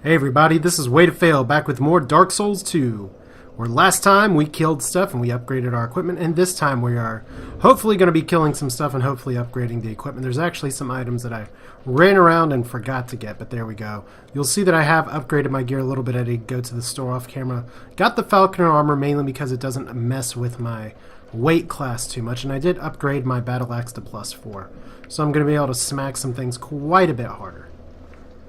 Hey everybody, this is Way to Fail, back with more Dark Souls 2. Where last time we killed stuff and we upgraded our equipment, and this time we are hopefully going to be killing some stuff and hopefully upgrading the equipment. There's actually some items that I ran around and forgot to get, but there we go. You'll see that I have upgraded my gear a little bit. I did go to the store off camera. Got the Falconer armor mainly because it doesn't mess with my weight class too much, and I did upgrade my battle axe to +4. So I'm going to be able to smack some things quite a bit harder.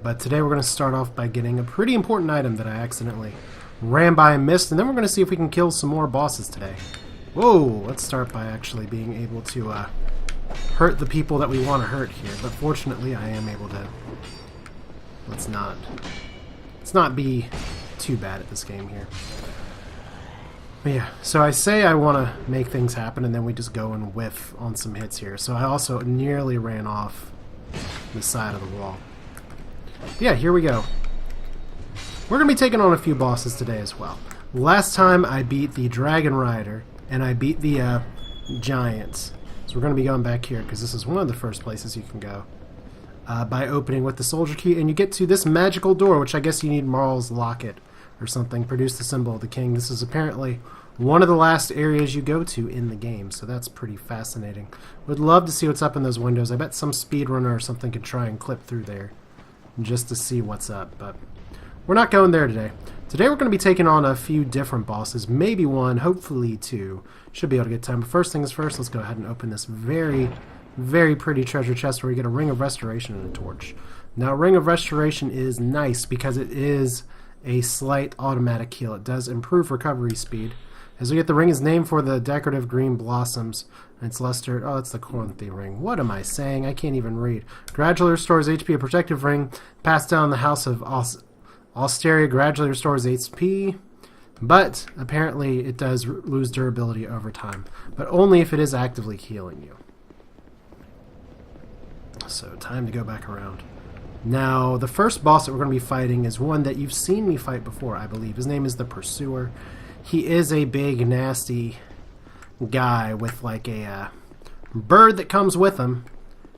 But today we're going to start off by getting a pretty important item that I accidentally ran by and missed, and then we're going to see if we can kill some more bosses today. Whoa, let's start by actually being able to hurt the people that we want to hurt here. But fortunately I am able to... Let's not be too bad at this game here. But yeah, so I say I want to make things happen, and then we just go and whiff on some hits here. So I also nearly ran off the side of the wall. Yeah, here we go. We're going to be taking on a few bosses today as well. Last time I beat the Dragon Rider, and I beat the Giants. So we're going to be going back here, because this is one of the first places you can go. By opening with the Soldier Key, and you get to this magical door, which I guess you need Marl's Locket or something. Produce the symbol of the king. This is apparently one of the last areas you go to in the game, so that's pretty fascinating. Would love to see what's up in those windows. I bet some speedrunner or something could try and clip through there just to see what's up, but we're not going there today. Today we're going to be taking on a few different bosses, maybe one, hopefully two. Should be able to get time, but first things first, let's go ahead and open this very, very pretty treasure chest where you get a Ring of Restoration and a torch. Now, Ring of Restoration is nice because it is a slight automatic heal. It does improve recovery speed. As we get, the ring is named for the decorative green blossoms. And it's luster. Oh, it's the Corinthian ring. What am I saying? I can't even read. Gradually restores HP. A protective ring passed down the house of Austeria gradually restores HP. But apparently it does lose durability over time. But only if it is actively healing you. So time to go back around. Now, the first boss that we're going to be fighting is one that you've seen me fight before, I believe. His name is the Pursuer. He is a big, nasty guy with like a bird that comes with him,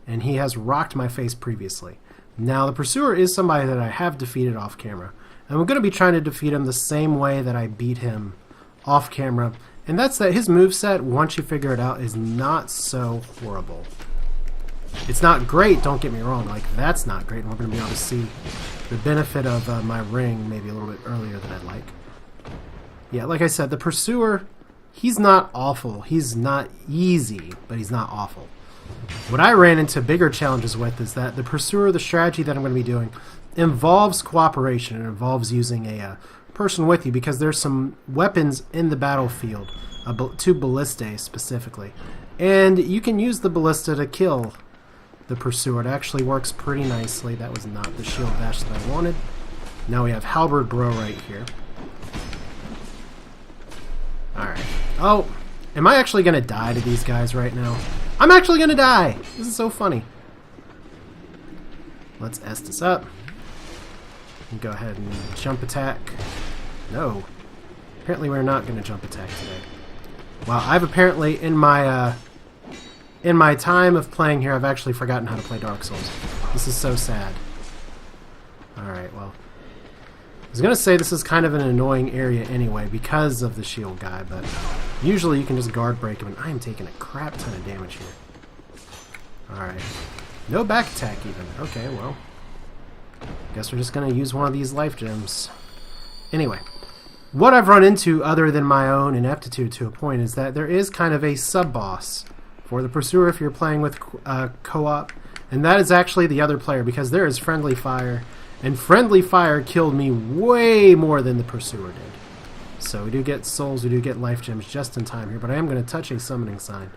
and he has rocked my face previously. Now, the Pursuer is somebody that I have defeated off camera, and I'm going to be trying to defeat him the same way that I beat him off camera, and that's that his moveset, once you figure it out, is not so horrible. It's not great, don't get me wrong, like that's not great, and we're going to be able to see the benefit of my ring maybe a little bit earlier than I'd like. Yeah, like I said, the Pursuer, he's not awful. He's not easy, but he's not awful. What I ran into bigger challenges with is that the Pursuer, the strategy that I'm going to be doing, involves cooperation. It involves using a person with you, because there's some weapons in the battlefield, two Ballistae specifically. And you can use the Ballista to kill the Pursuer. It actually works pretty nicely. That was not the shield bash that I wanted. Now we have Halberd Bro right here. Alright. Oh, am I actually going to die to these guys right now? I'm actually going to die! This is so funny. Let's S this up. And go ahead and jump attack. No. Apparently we're not going to jump attack today. Wow, I've apparently, in my time of playing here, I've actually forgotten how to play Dark Souls. This is so sad. Alright, well. I was going to say this is kind of an annoying area anyway because of the shield guy, but usually you can just guard break him, and I am taking a crap ton of damage here. Alright. No back attack even. Okay, well. Guess we're just going to use one of these life gems. Anyway, what I've run into other than my own ineptitude to a point is that there is kind of a sub-boss for the Pursuer if you're playing with co-op, and that is actually the other player, because there is Friendly Fire. And Friendly Fire killed me way more than the Pursuer did. So we do get souls, we do get life gems just in time here, but I am going to touch a summoning sign.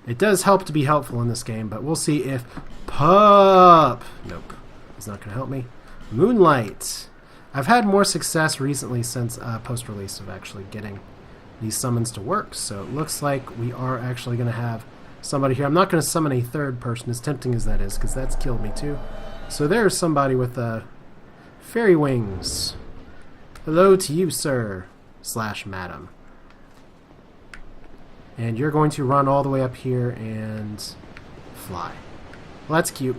It does help to be helpful in this game, but we'll see if... Pup! Nope. It's not going to help me. Moonlight. I've had more success recently since post-release of actually getting these summons to work, so it looks like we are actually going to have somebody here. I'm not going to summon a third person, as tempting as that is, because that's killed me too. So there's somebody with fairy wings. Hello to you, sir, / madam. And you're going to run all the way up here and fly. Well, that's cute.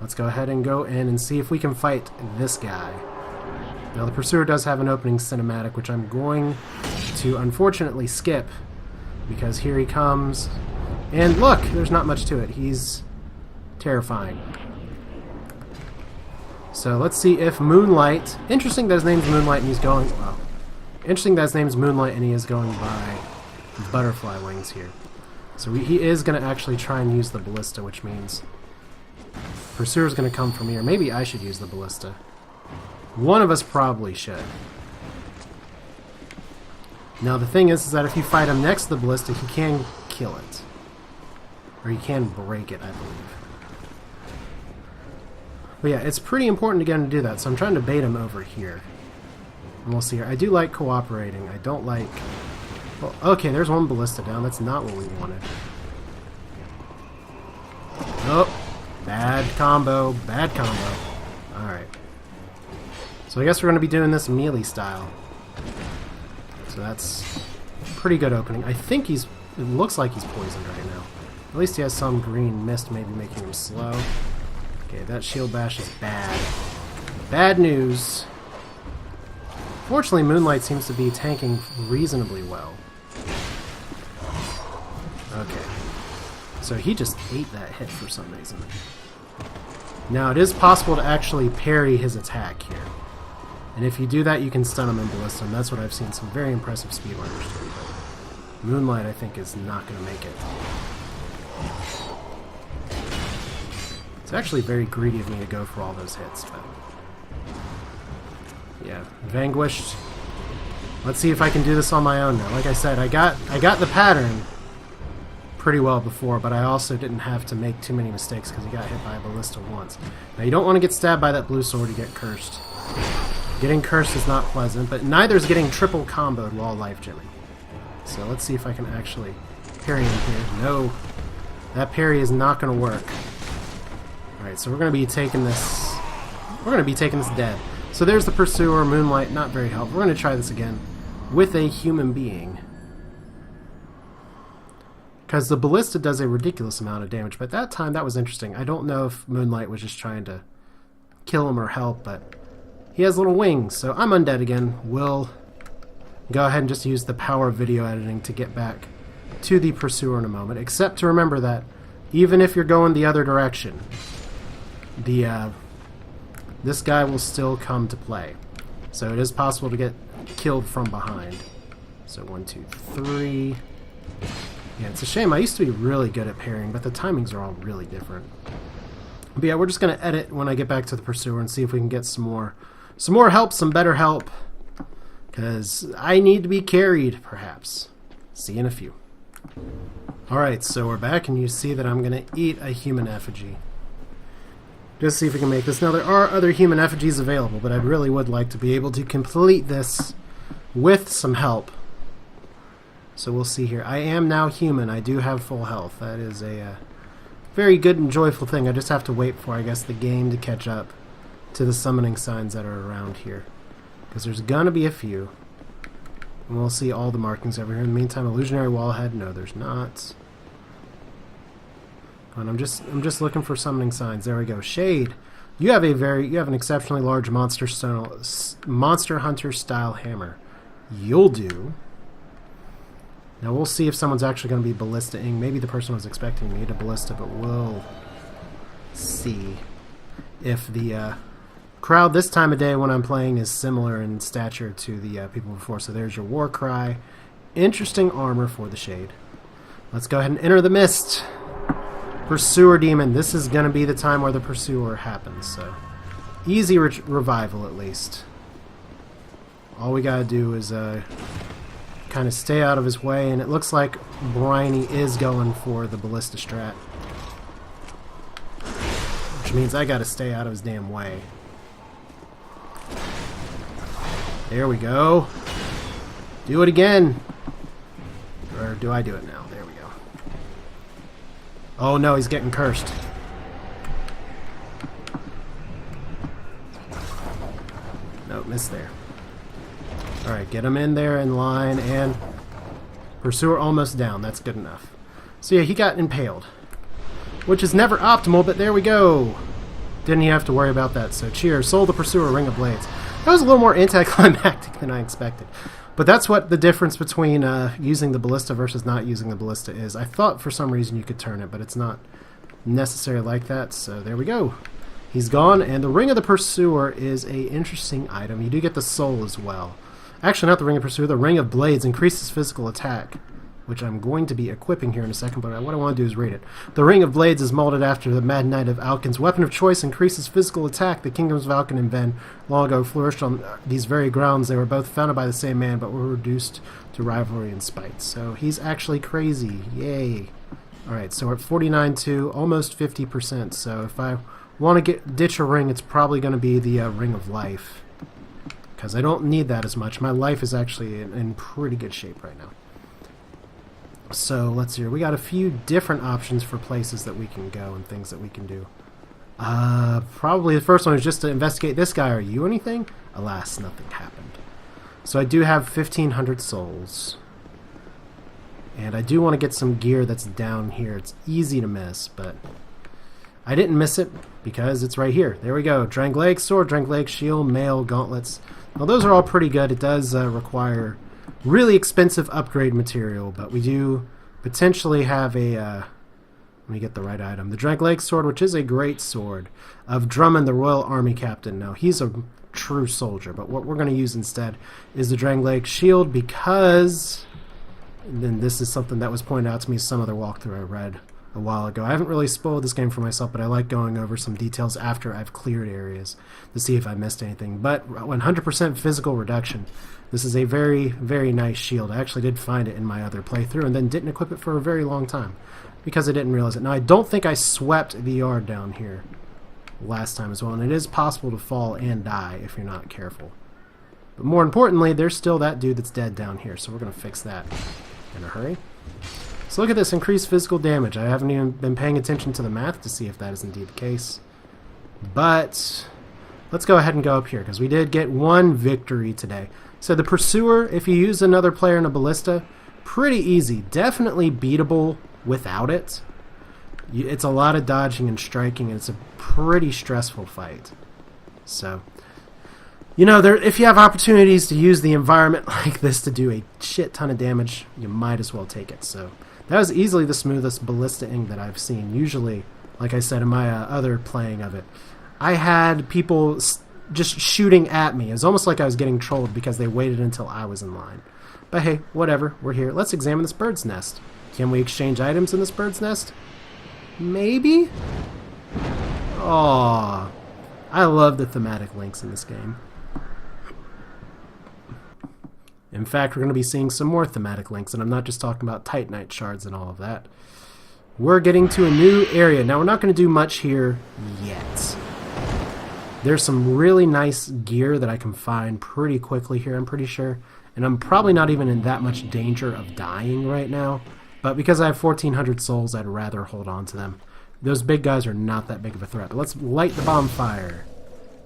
Let's go ahead and go in and see if we can fight this guy. Now the Pursuer does have an opening cinematic, which I'm going to unfortunately skip, because here he comes. And look, there's not much to it. He's terrifying. So let's see if Moonlight... Interesting that his name's Moonlight and he's going... Well, interesting that his name's Moonlight and he is going by butterfly wings here. So he is going to actually try and use the Ballista, which means Pursuer's going to come from here. Maybe I should use the Ballista. One of us probably should. Now the thing is that if you fight him next to the Ballista, he can kill it. Or he can break it, I believe. But yeah, it's pretty important to get him to do that, so I'm trying to bait him over here. And we'll see here. I do like cooperating. I don't like... Well, okay, there's one Ballista down. That's not what we wanted. Oh, bad combo. Bad combo. Alright. So I guess we're going to be doing this melee style. So that's pretty good opening. I think he's... It looks like he's poisoned right now. At least he has some green mist maybe making him slow. Okay, that shield bash is bad. Bad news. Fortunately, Moonlight seems to be tanking reasonably well. Okay. So he just ate that hit for some reason. Now, it is possible to actually parry his attack here. And if you do that, you can stun him and Ballista, and that's what I've seen some very impressive speedrunners do. But Moonlight, I think, is not going to make it. It's actually very greedy of me to go for all those hits, but... Yeah, Vanquished. Let's see if I can do this on my own now. Like I said, I got the pattern pretty well before, but I also didn't have to make too many mistakes because he got hit by a Ballista once. Now, you don't want to get stabbed by that blue sword to get cursed. Getting cursed is not pleasant, but neither is getting triple comboed while life gemming. So let's see if I can actually parry him here. No, that parry is not going to work. Alright, so we're going to be taking this... We're going to be taking this dead. So there's the Pursuer, Moonlight, not very helpful. We're going to try this again with a human being. Because the Ballista does a ridiculous amount of damage, but at that time that was interesting. I don't know if Moonlight was just trying to kill him or help, but he has little wings, so I'm undead again. We'll go ahead and just use the power of video editing to get back to the Pursuer in a moment, except to remember that even if you're going the other direction, this guy will still come to play. So it is possible to get killed from behind. So 1, 2, 3. Yeah, it's a shame. I used to be really good at parrying, but the timings are all really different. But yeah, we're just going to edit when I get back to the Pursuer and see if we can get some more help, some better help. Because I need to be carried, perhaps. See you in a few. Alright, so we're back, and you see that I'm going to eat a human effigy. Just see if we can make this. Now, there are other human effigies available, but I really would like to be able to complete this with some help. So we'll see here. I am now human. I do have full health. That is a very good and joyful thing. I just have to wait for, I guess, the game to catch up to the summoning signs that are around here. Because there's going to be a few. And we'll see all the markings over here. In the meantime, illusionary wallhead. No, there's not. And I'm just looking for summoning signs. There we go. Shade. You have an exceptionally large monster hunter style hammer. You'll do. Now we'll see if someone's actually going to be ballista-ing. Maybe the person was expecting me to ballista, but we'll see if the crowd this time of day when I'm playing is similar in stature to the people before. So there's your war cry. Interesting armor for the Shade. Let's go ahead and enter the mist. Pursuer Demon. This is going to be the time where the Pursuer happens. So easy revival at least. All we got to do is kind of stay out of his way, and it looks like Bryony is going for the ballista strat. Which means I gotta stay out of his damn way. There we go. Do it again. Or do I do it now? There we go. Oh no, he's getting cursed. Nope, missed there. Alright, get him in there in line, and Pursuer almost down. That's good enough. So yeah, he got impaled. Which is never optimal, but there we go. Didn't even have to worry about that. So cheers. Soul the Pursuer, Ring of Blades. That was a little more anticlimactic than I expected. But that's what the difference between using the Ballista versus not using the Ballista is. I thought for some reason you could turn it, but it's not necessarily like that. So there we go. He's gone, and the Ring of the Pursuer is a interesting item. You do get the soul as well. Actually, not the Ring of Pursuer, the Ring of Blades increases physical attack, which I'm going to be equipping here in a second, but what I want to do is read it. The Ring of Blades is molded after the Mad Knight of Alkin's weapon of choice, increases physical attack. The kingdoms of Alkin and Ben long ago flourished on these very grounds. They were both founded by the same man, but were reduced to rivalry and spite. So he's actually crazy. Yay. Alright, so we're at 49-2, almost 50%. So if I want to ditch a ring, it's probably going to be the Ring of Life, because I don't need that as much. My life is actually in pretty good shape right now. So let's see here. We got a few different options for places that we can go and things that we can do. Probably the first one is just to investigate this guy. Are you anything? Alas, nothing happened. So I do have 1,500 souls. And I do want to get some gear that's down here. It's easy to miss, but I didn't miss it because it's right here. There we go. Drangleic Sword, Drangleic Shield, Mail, Gauntlets. Well, those are all pretty good. It does require really expensive upgrade material, but we do potentially have a... let me get the right item. The Drangleic Sword, which is a great sword, of Drummond, the Royal Army Captain. Now, he's a true soldier, but what we're going to use instead is the Drangleic Shield because... And then this is something that was pointed out to me in some other walkthrough I read a while ago. I haven't really spoiled this game for myself, but I like going over some details after I've cleared areas to see if I missed anything. But 100% physical reduction. This is a very, very nice shield. I actually did find it in my other playthrough and then didn't equip it for a very long time because I didn't realize it. Now, I don't think I swept the yard down here last time as well, and it is possible to fall and die if you're not careful. But more importantly, there's still that dude that's dead down here, so we're going to fix that in a hurry. So look at this, increased physical damage. I haven't even been paying attention to the math to see if that is indeed the case. But let's go ahead and go up here, because we did get one victory today. So the Pursuer, if you use another player in a Ballista, pretty easy. Definitely beatable without it. It's a lot of dodging and striking, and it's a pretty stressful fight. So... You know, if you have opportunities to use the environment like this to do a shit ton of damage, you might as well take it. So that was easily the smoothest Ballista-ing that I've seen. Usually, like I said in my other playing of it, I had people just shooting at me. It was almost like I was getting trolled because they waited until I was in line. But hey, whatever, we're here. Let's examine this bird's nest. Can we exchange items in this bird's nest? Maybe? Aww. I love the thematic links in this game. In fact, we're going to be seeing some more thematic links, and I'm not just talking about Titanite shards and all of that. We're getting to a new area. Now, we're not going to do much here yet. There's some really nice gear that I can find pretty quickly here, I'm pretty sure. And I'm probably not even in that much danger of dying right now. But because I have 1,400 souls, I'd rather hold on to them. Those big guys are not that big of a threat. But let's light the bonfire.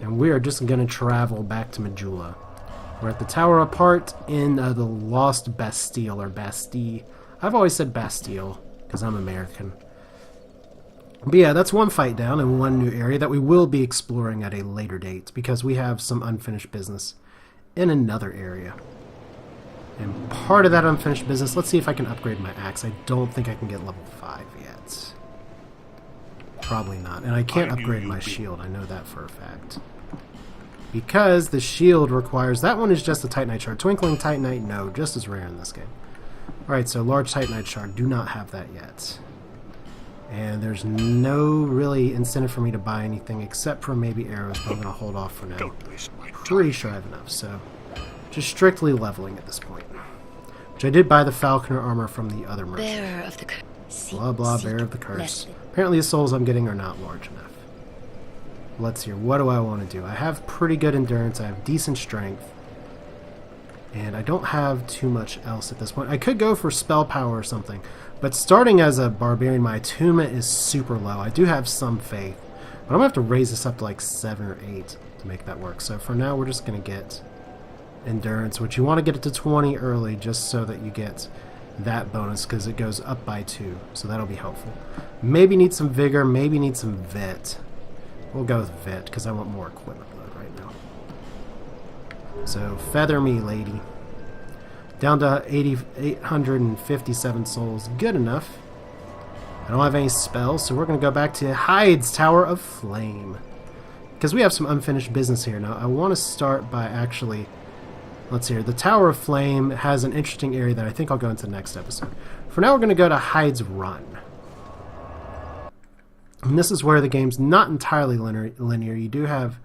And we are just going to travel back to Majula. We're at the Tower Apart in the Lost Bastille, or Bastille. I've always said Bastille, because I'm American. But yeah, that's one fight down in one new area that we will be exploring at a later date, because we have some unfinished business in another area. And part of that unfinished business, let's see if I can upgrade my axe. I don't think I can get level 5 yet. Probably not. And I can't upgrade my shield, I know that for a fact. Because the shield requires... That one is just a Titanite shard. Twinkling Titanite, no. Just as rare in this game. Alright, so large Titanite shard. Do not have that yet. And there's no really incentive for me to buy anything except for maybe arrows, but I'm going to hold off for now. Pretty sure I have enough, so... Just strictly leveling at this point. Which I did buy the Falconer armor from the other merchant. Bearer of the curse. Blah blah, bearer of the curse. Apparently the souls I'm getting are not large enough. Let's see, what do I want to do? I have pretty good endurance, I have decent strength, and I don't have too much else at this point. I could go for spell power or something, but starting as a barbarian, my attunement is super low. I do have some faith, but I'm going to have to raise this up to like 7 or 8 to make that work. So for now, we're just going to get endurance, which you want to get it to 20 early just so that you get that bonus, because it goes up by 2, so that'll be helpful. Maybe need some vigor, maybe need some vet. We'll go with Vit, because I want more equipment load right now. So, feather me, lady. Down to 857 souls. Good enough. I don't have any spells, so we're going to go back to Hyde's Tower of Flame. Because we have some unfinished business here. Now, I want to start by actually... Let's see here. The Tower of Flame has an interesting area that I think I'll go into next episode. For now, we're going to go to Hyde's Run. And this is where the game's not entirely linear. You do have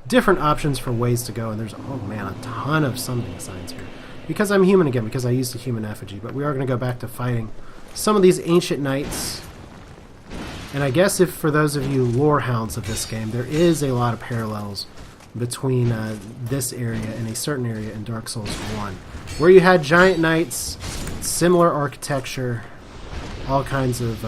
different options for ways to go, and there's, oh man, a ton of summoning signs here. Because I'm human again, because I used a human effigy, but we are going to go back to fighting some of these ancient knights. And I guess if for those of you lore hounds of this game, there is a lot of parallels between this area and a certain area in Dark Souls 1, where you had giant knights, similar architecture, all kinds of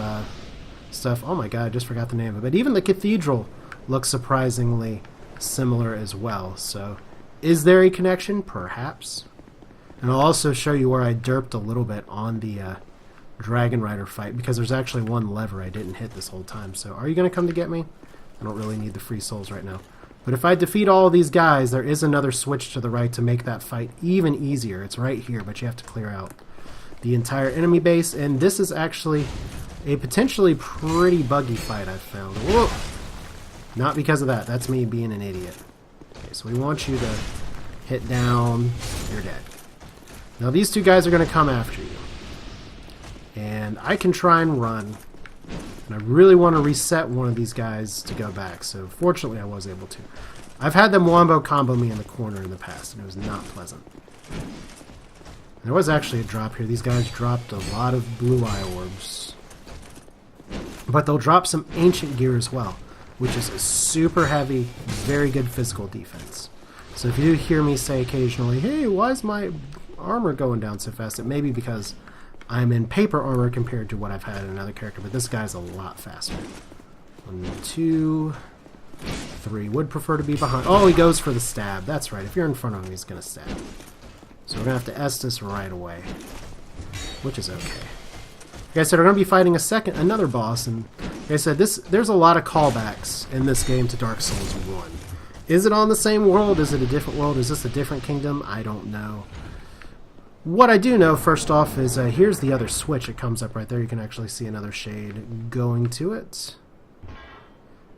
stuff. Oh my god, I just forgot the name of it. But even the cathedral looks surprisingly similar as well. So, is there a connection? Perhaps. And I'll also show you where I derped a little bit on the Dragon Rider fight, because there's actually one lever I didn't hit this whole time. So, are you going to come to get me? I don't really need the free souls right now. But if I defeat all of these guys, there is another switch to the right to make that fight even easier. It's right here, but you have to clear out the entire enemy base. And this is actually a potentially pretty buggy fight I've found. Whoa! Not because of that. That's me being an idiot. Okay, so we want you to hit down. You're dead. Now these two guys are going to come after you. And I can try and run. And I really want to reset one of these guys to go back. So fortunately I was able to. I've had them wombo combo me in the corner in the past, and it was not pleasant. There was actually a drop here. These guys dropped a lot of blue eye orbs. But they'll drop some ancient gear as well, which is a super heavy, very good physical defense. So if you do hear me say occasionally, hey, why is my armor going down so fast? It may be because I'm in paper armor compared to what I've had in another character, but this guy's a lot faster. 1, 2, 3. Would prefer to be behind. Oh, he goes for the stab. That's right. If you're in front of him, he's going to stab. So we're going to have to Estus right away, which is okay. Like I said, we're going to be fighting another boss, and like I said, there's a lot of callbacks in this game to Dark Souls 1. Is it on the same world? Is it a different world? Is this a different kingdom? I don't know. What I do know, first off, is here's the other switch. It comes up right there. You can actually see another shade going to it.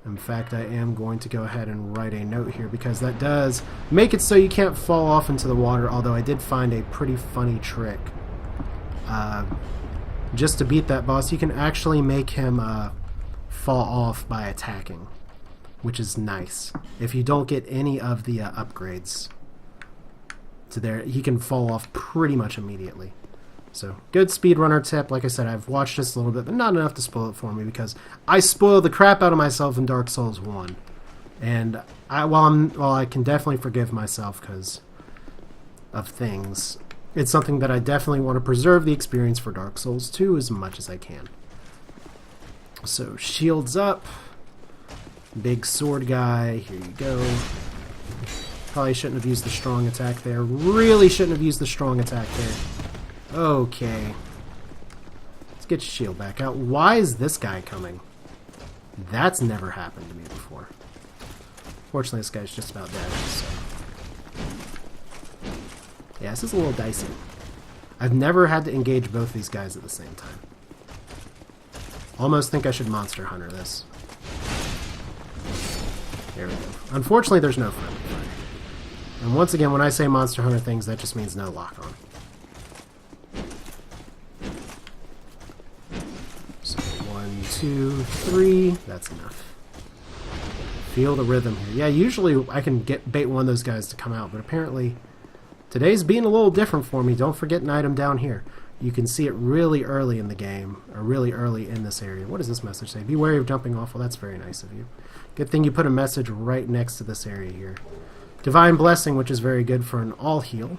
In fact, I am going to go ahead and write a note here, because that does make it so you can't fall off into the water, although I did find a pretty funny trick. Just to beat that boss, you can actually make him fall off by attacking, which is nice. If you don't get any of the upgrades to there, he can fall off pretty much immediately. So, good speedrunner tip. Like I said, I've watched this a little bit, but not enough to spoil it for me, because I spoiled the crap out of myself in Dark Souls 1. And while I can definitely forgive myself because of things, it's something that I definitely want to preserve the experience for Dark Souls 2 as much as I can. So, shields up. Big sword guy. Here you go. Probably shouldn't have used the strong attack there. Really shouldn't have used the strong attack there. Okay. Let's get your shield back out. Why is this guy coming? That's never happened to me before. Fortunately, this guy's just about dead, so. Yeah, this is a little dicey. I've never had to engage both these guys at the same time. Almost think I should Monster Hunter this. There we go. Unfortunately, there's no friendly fire. And once again, when I say Monster Hunter things, that just means no lock-on. So, 1, 2, 3. That's enough. Feel the rhythm here. Yeah, usually I can bait one of those guys to come out, but apparently today's being a little different for me. Don't forget an item down here. You can see it really early in the game, or really early in this area. What does this message say? Be wary of jumping off. Well, that's very nice of you. Good thing you put a message right next to this area here. Divine Blessing, which is very good for an all heal.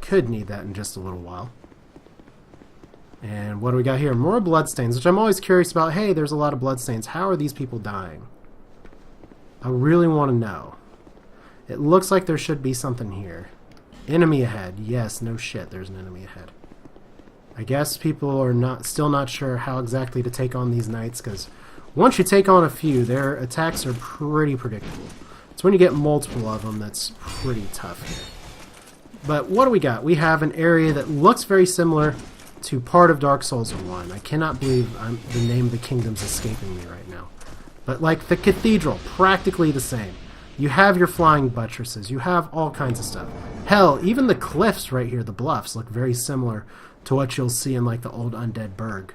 Could need that in just a little while. And what do we got here? More bloodstains, which I'm always curious about. Hey, there's a lot of bloodstains. How are these people dying? I really want to know. It looks like there should be something here. Enemy ahead. Yes, no shit, there's an enemy ahead. I guess people are still not sure how exactly to take on these knights, because once you take on a few, their attacks are pretty predictable. It's when you get multiple of them that's pretty tough here. But what do we got? We have an area that looks very similar to part of Dark Souls 1. I cannot believe the name of the kingdom's escaping me right now. But like the cathedral, practically the same. You have your flying buttresses. You have all kinds of stuff. Hell, even the cliffs right here, the bluffs, look very similar to what you'll see in like the old Undead Burg.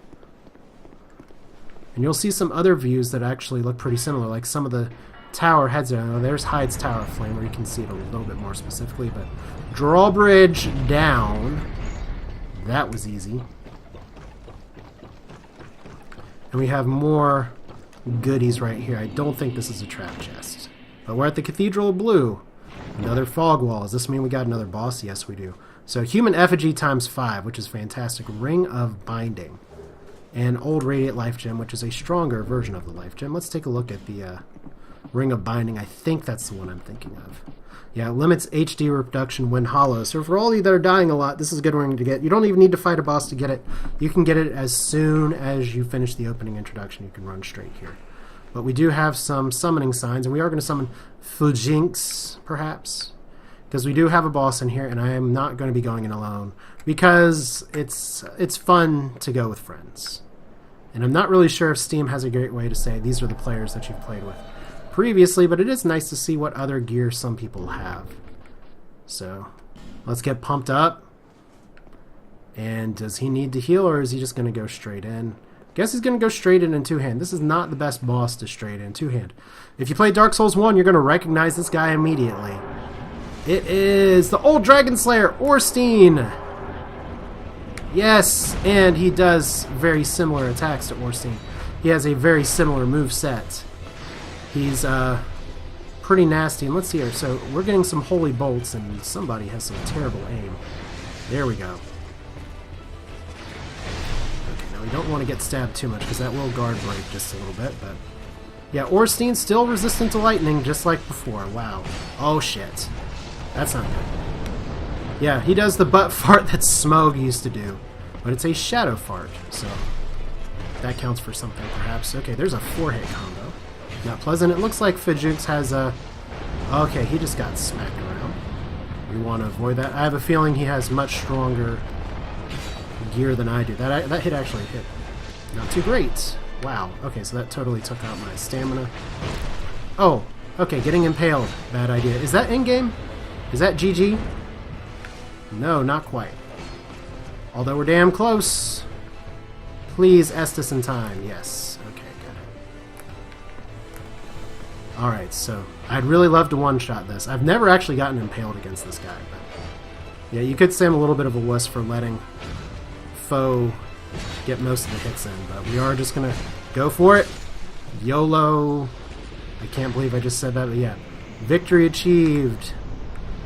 And you'll see some other views that actually look pretty similar, like some of the tower heads there. Now, there's Hyde's Tower of Flame, where you can see it a little bit more specifically, but drawbridge down. That was easy. And we have more goodies right here. I don't think this is a trap chest. But we're at the Cathedral of Blue. Another fog wall. Does this mean we got another boss? Yes, we do. So human effigy times 5, which is fantastic. Ring of Binding. And old Radiant Life Gem, which is a stronger version of the Life Gem. Let's take a look at the Ring of Binding. I think that's the one I'm thinking of. Yeah, it limits HD reduction when hollow. So for all of you that are dying a lot, this is a good ring to get. You don't even need to fight a boss to get it. You can get it as soon as you finish the opening introduction. You can run straight here. But we do have some summoning signs, and we are going to summon Fujinx, perhaps. Because we do have a boss in here, and I am not going to be going in alone. Because it's fun to go with friends. And I'm not really sure if Steam has a great way to say these are the players that you've played with previously, but it is nice to see what other gear some people have. So, let's get pumped up. And does he need to heal, or is he just going to go straight in? Guess he's going to go straight in two-hand. This is not the best boss to straight in two-hand. If you play Dark Souls 1, you're going to recognize this guy immediately. It is the old Dragon Slayer, Orstein! Yes, and he does very similar attacks to Orstein. He has a very similar move set. He's pretty nasty. And let's see here. So we're getting some holy bolts, and somebody has some terrible aim. There we go. Okay, now we don't want to get stabbed too much, because that will guard break just a little bit. But yeah, Orstein's still resistant to lightning, just like before. Wow. Oh shit. That's not good. Yeah, he does the butt fart that Smough used to do, but it's a shadow fart, so that counts for something, perhaps. Okay, there's a 4-hit combo. Not pleasant. It looks like Fujinx has a... Okay, he just got smacked around. We want to avoid that. I have a feeling he has much stronger gear than I do. That hit actually hit not too great. Wow. Okay, so that totally took out my stamina. Oh, okay, getting impaled. Bad idea. Is that in-game? Is that GG? No, not quite. Although we're damn close. Please Estus in time. Yes. Okay, good. Alright, so I'd really love to one-shot this. I've never actually gotten impaled against this guy, but yeah, you could say I'm a little bit of a wuss for letting foe get most of the hits in, but we are just gonna go for it. YOLO. I can't believe I just said that, but yeah. Victory achieved.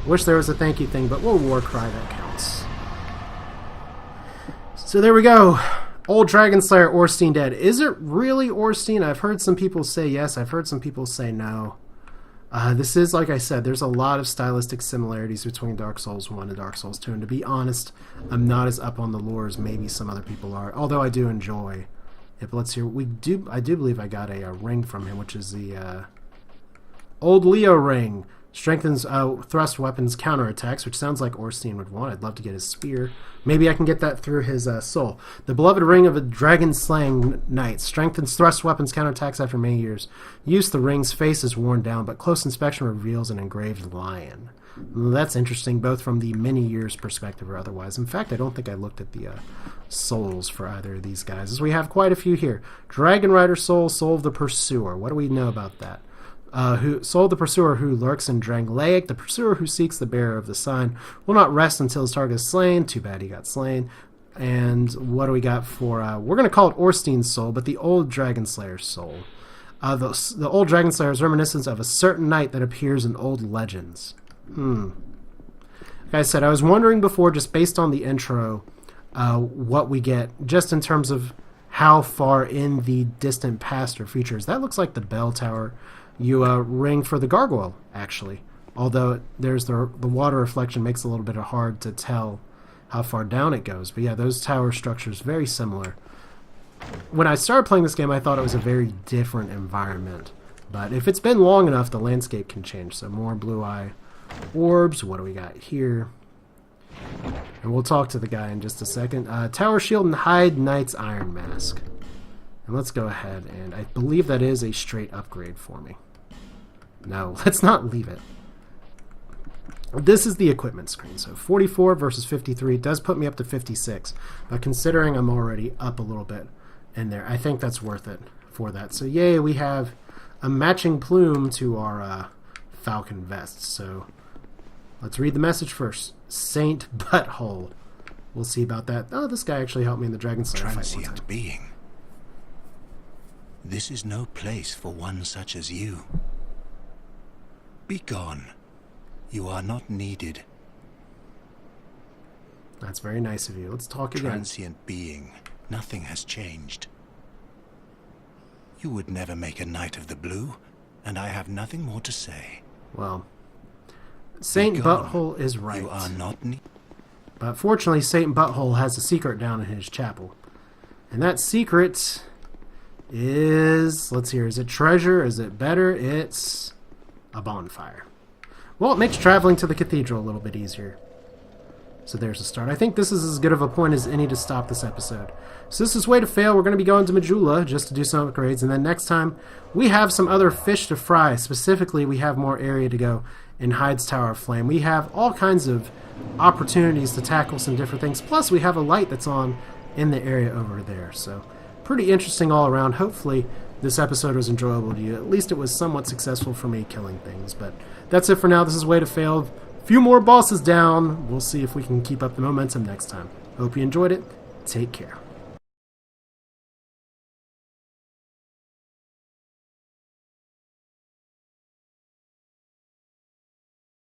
Wish there was a thank you thing, but we'll war cry, that counts. So there we go. Old Dragon Slayer Orstein dead. Is it really Orstein? I've heard some people say yes. I've heard some people say no. This is, like I said, there's a lot of stylistic similarities between Dark Souls 1 and Dark Souls 2. And to be honest, I'm not as up on the lore as maybe some other people are. Although I do enjoy it. But let's hear. I do believe I got a ring from him, which is the Old Leo ring. Strengthens thrust weapons counterattacks, which sounds like Orstein would want. I'd love to get his spear. Maybe I can get that through his soul. The beloved ring of a dragon-slaying knight. Strengthens thrust weapons counterattacks after many years. Use the ring's face is worn down, but close inspection reveals an engraved lion. That's interesting, both from the many years perspective or otherwise. In fact, I don't think I looked at the souls for either of these guys, as we have quite a few here. Dragon Rider soul, soul of the pursuer. What do we know about that? Soul of the pursuer who lurks in Drangleic, the pursuer who seeks the bearer of the sign, will not rest until his target is slain. Too bad he got slain. And what do we got for... we're going to call it Orstein's soul, but the old Dragon Slayer's soul. The old Dragon Slayer is reminiscent of a certain knight that appears in old legends. Like I said, I was wondering before, just based on the intro, what we get, just in terms of how far in the distant past or futures. That looks like the bell tower you ring for the gargoyle, actually. Although there's the water reflection makes it a little bit hard to tell how far down it goes. But yeah, those tower structures very similar. when I started playing this game, I thought it was a very different environment. But if it's been long enough, the landscape can change. So more blue eye orbs. What do we got here? And we'll talk to the guy in just a second. Tower Shield and Hide Knight's Iron Mask. And let's go ahead, and I believe that is a straight upgrade for me. No, let's not leave it. This is the equipment screen. So 44 versus 53 does put me up to 56. But considering I'm already up a little bit in there, I think that's worth it for that. So yay, we have a matching plume to our Falcon vest. So let's read the message first. Saint Butthole. We'll see about that. Oh, this guy actually helped me in the Dragon Slayer fight one time. Transient being. This is no place for one such as you. Be gone. You are not needed. That's very nice of you. Let's talk again. Transient being. Nothing has changed. You would never make a Knight of the Blue, and I have nothing more to say. Well, Saint Butthole is right. You are not needed. But fortunately, Saint Butthole has a secret down in his chapel. And that secret is... let's hear. Is it treasure? Is it better? It's a bonfire. Well, it makes traveling to the cathedral a little bit easier. So there's a start. I think this is as good of a point as any to stop this episode. So this is Way to Fail. We're going to be going to Majula just to do some upgrades. And then next time, we have some other fish to fry. Specifically, we have more area to go in Hyde's Tower of Flame. We have all kinds of opportunities to tackle some different things. Plus, we have a light that's on in the area over there. So pretty interesting all around. Hopefully, this episode was enjoyable to you. At least it was somewhat successful for me killing things. But that's it for now. This is Way to Fail. Few more bosses down. We'll see if we can keep up the momentum next time. Hope you enjoyed it. Take care.